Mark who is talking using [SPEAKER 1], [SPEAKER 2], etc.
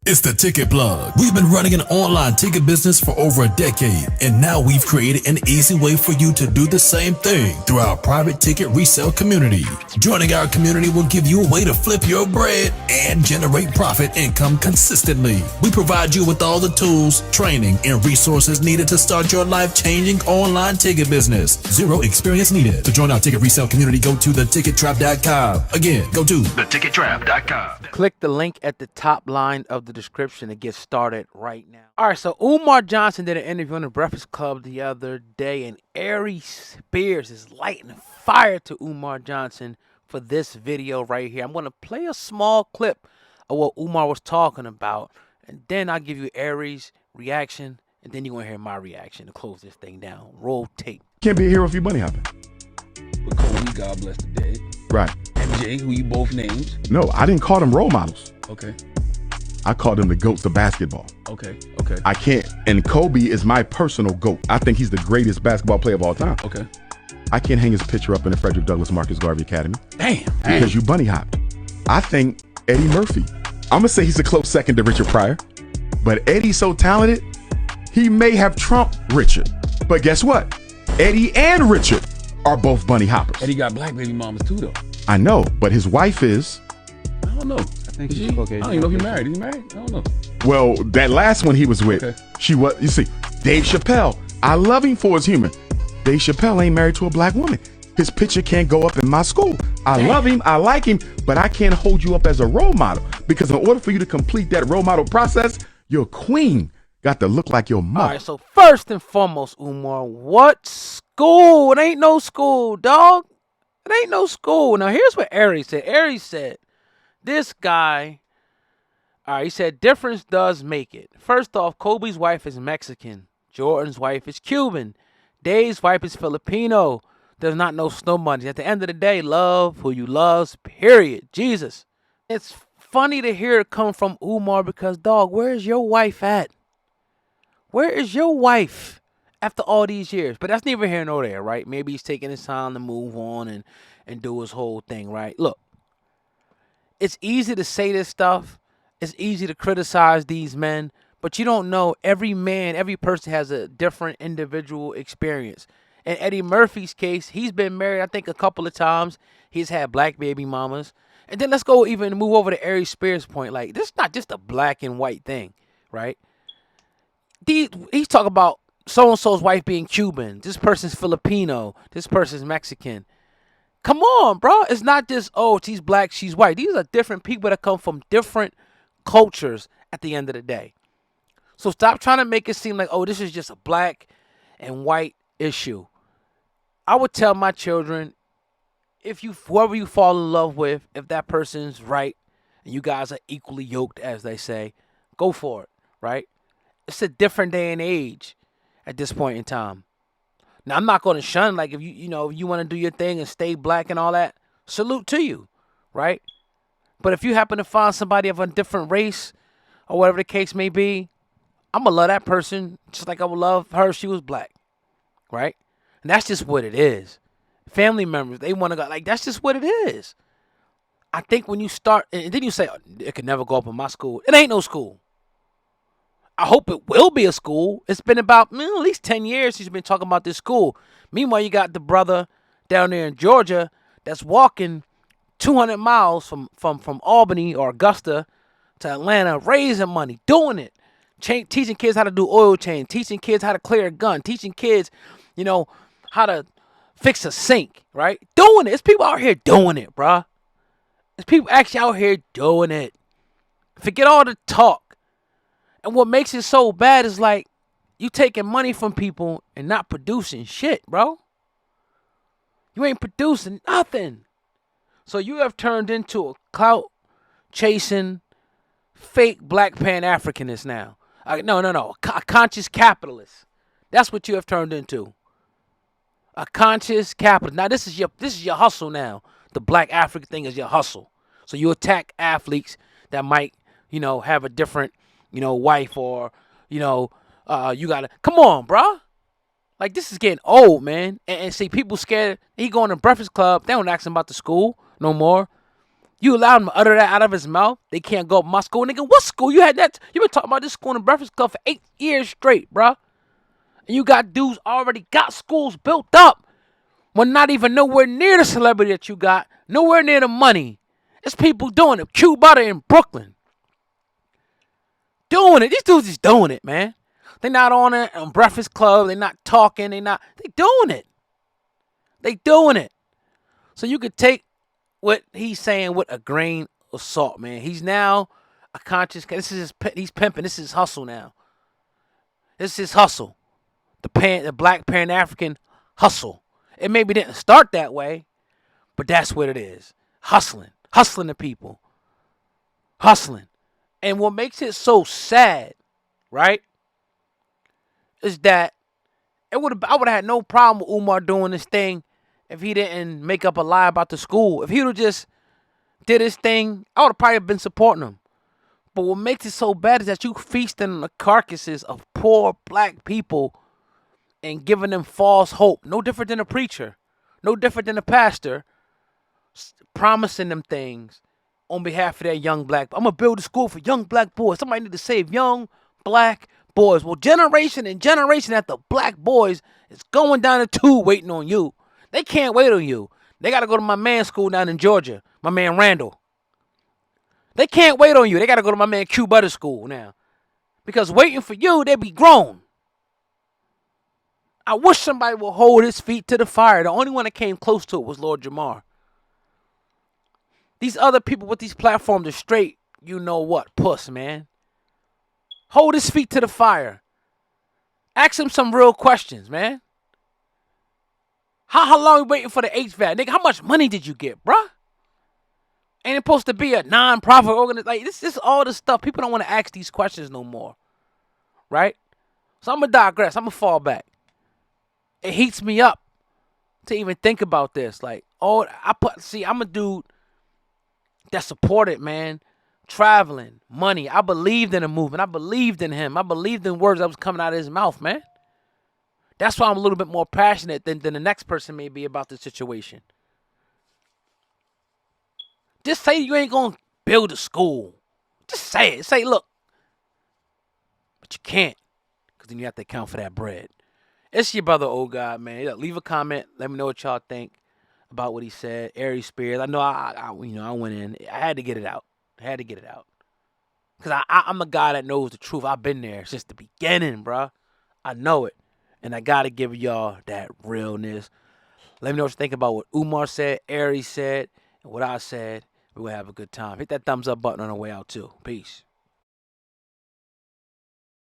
[SPEAKER 1] It's the Ticket Plug. We've been running an online ticket business for over a decade, and now we've created an easy way for you to do the same thing through our private ticket resale community. Joining our community will give you a way to flip your bread and generate profit income consistently. We provide you with all the tools, training, and resources needed to start your life-changing online ticket business. Zero experience needed. To join our ticket resale community, go to thetickettrap.com. Again, go to thetickettrap.com.
[SPEAKER 2] Click the link at the top line of the description to get started right now. All right, so Umar Johnson did an interview on the Breakfast Club the other day, and Aries Spears is lighting fire to Umar Johnson for this video right here. I'm going to play a small clip of what Umar was talking about, and then I'll give you Aries' reaction, and then you're going to hear my reaction to close this thing down. Roll tape.
[SPEAKER 3] Can't be a hero if you money hopping.
[SPEAKER 4] With Kobe, God bless the dead.
[SPEAKER 3] Right.
[SPEAKER 4] MJ, who you both named.
[SPEAKER 3] No, I didn't call them role models.
[SPEAKER 4] Okay.
[SPEAKER 3] I called them the GOATs of basketball.
[SPEAKER 4] Okay.
[SPEAKER 3] I can't, and Kobe is my personal GOAT. I think he's the greatest basketball player of all time.
[SPEAKER 4] Okay.
[SPEAKER 3] I can't hang his picture up in the Frederick Douglass Marcus Garvey Academy.
[SPEAKER 4] Damn.
[SPEAKER 3] Because you bunny hopped. I think Eddie Murphy, I'm gonna say he's a close second to Richard Pryor, but Eddie's so talented, he may have trumped Richard. But guess what? Eddie and Richard are both bunny hoppers.
[SPEAKER 4] Eddie got black baby mamas too, though.
[SPEAKER 3] I know, but his wife is.
[SPEAKER 4] I don't know. I
[SPEAKER 5] think she's Caucasian.
[SPEAKER 4] I don't even know if he's married. Is he married? I don't know.
[SPEAKER 3] Well, that last one he was with,
[SPEAKER 4] Okay.
[SPEAKER 3] she was, you see, Dave Chappelle. I love him for his humor. Dave Chappelle ain't married to a black woman. His picture can't go up in my school. I love him, I like him, but I can't hold you up as a role model because in order for you to complete that role model process, your queen got to look like your mother.
[SPEAKER 2] All right, so first and foremost, Umar, what school? It ain't no school, dog. It ain't no school. Now, here's what Aries said. Aries said, this guy, all right, he said, difference does make it. First off, Kobe's wife is Mexican. Jordan's wife is Cuban. Dave's wife is Filipino. There's not no snow money. At the end of the day, love who you love, period. Jesus. It's funny to hear it come from Umar because, dog, where's your wife at? Where is your wife after all these years? But that's neither here nor there, right? Maybe he's taking his time to move on and do his whole thing, right? Look, it's easy to say this stuff. It's easy to criticize these men, but you don't know every man, every person has a different individual experience. In Eddie Murphy's case, he's been married, I think, a couple of times. He's had black baby mamas. And then let's go even move over to Aries Spears' point. Like, this is not just a black and white thing, right? He's talking about so-and-so's wife being Cuban. This person's Filipino. This person's Mexican. Come on, bro. It's not just, oh, she's black, she's white. These are different people that come from different cultures at the end of the day. So stop trying to make it seem like, oh, this is just a black and white issue. I would tell my children, whoever you fall in love with, if that person's right and you guys are equally yoked, as they say, go for it, right? It's a different day and age at this point in time. Now, I'm not going to shun, like, if you want to do your thing and stay black and all that, salute to you, right? But if you happen to find somebody of a different race or whatever the case may be, I'm going to love that person just like I would love her if she was black, right? And that's just what it is. Family members, they want to go, like, that's just what it is. I think when you start, and then you say, oh, it could never go up in my school. It ain't no school. I hope it will be a school. It's been about at least 10 years since you've been talking about this school. Meanwhile, you got the brother down there in Georgia that's walking 200 miles from Albany or Augusta to Atlanta, raising money, doing it, teaching kids how to do oil change, teaching kids how to clear a gun, teaching kids, how to fix a sink, right? Doing it. It's people out here doing it, bruh. It's people actually out here doing it. Forget all the talk. And what makes it so bad is like you taking money from people and not producing shit, bro. You ain't producing nothing. So you have turned into a clout-chasing, fake black Pan-Africanist now. No. A conscious capitalist. That's what you have turned into. A conscious capitalist. Now this is your hustle now. The black African thing is your hustle. So you attack athletes that might, have a different wife or, you gotta, come on, bro. Like, this is getting old, man. And see, people scared. He going to Breakfast Club. They don't ask him about the school no more. You allowed him to utter that out of his mouth? They can't go up my school. Nigga, what school? You had that? You been talking about this school in the Breakfast Club for 8 years straight, bruh. And you got dudes already got schools built up. When not even nowhere near the celebrity that you got. Nowhere near the money. It's people doing it. Q Butter in Brooklyn. Doing it. These dudes is doing it, man. They not on it on Breakfast Club. They not talking. They doing it. They doing it. So you could take what he's saying with a grain of salt, man. He's now a conscious. He's pimping. This is his hustle now. This is his hustle. The black Pan African hustle. It maybe didn't start that way, but that's what it is. Hustling the people, hustling. And what makes it so sad, right, is that I would have had no problem with Umar doing this thing if he didn't make up a lie about the school. If he would have just did his thing, I would have probably been supporting him. But what makes it so bad is that you feasting on the carcasses of poor black people and giving them false hope. No different than a preacher. No different than a pastor promising them things on behalf of their young black. I'm going to build a school for young black boys. Somebody need to save young black boys. Well, generation and generation after black boys is going down the tube waiting on you. They can't wait on you. They got to go to my man's school down in Georgia, my man Randall. They can't wait on you. They got to go to my man Q Butter school now. Because waiting for you, they be grown. I wish somebody would hold his feet to the fire. The only one that came close to it was Lord Jamar. These other people with these platforms are straight, you know what, puss, man. Hold his feet to the fire. Ask him some real questions, man. How long you waiting for the HVAC? Nigga, how much money did you get, bruh? Ain't it supposed to be a non-profit organization? Like, this is all the stuff. People don't want to ask these questions no more. Right? So I'm going to digress. I'm going to fall back. It heats me up to even think about this. Like, I'm a dude that supported, man, traveling, money. I believed in the movement. I believed in him. I believed in words that was coming out of his mouth, man. That's why I'm a little bit more passionate than the next person may be about the situation. Just say you ain't going to build a school. Just say it. Say, look. But you can't. Because then you have to account for that bread. It's your brother, old God, man. Look, leave a comment. Let me know what y'all think about what he said. Aries Spears. I know I went in. I had to get it out. Because I'm a guy that knows the truth. I've been there since the beginning, bruh. I know it. And I got to give y'all that realness. Let me know what you think about what Umar said, Aries said, and what I said. We're going to have a good time. Hit that thumbs up button on the way out, too. Peace.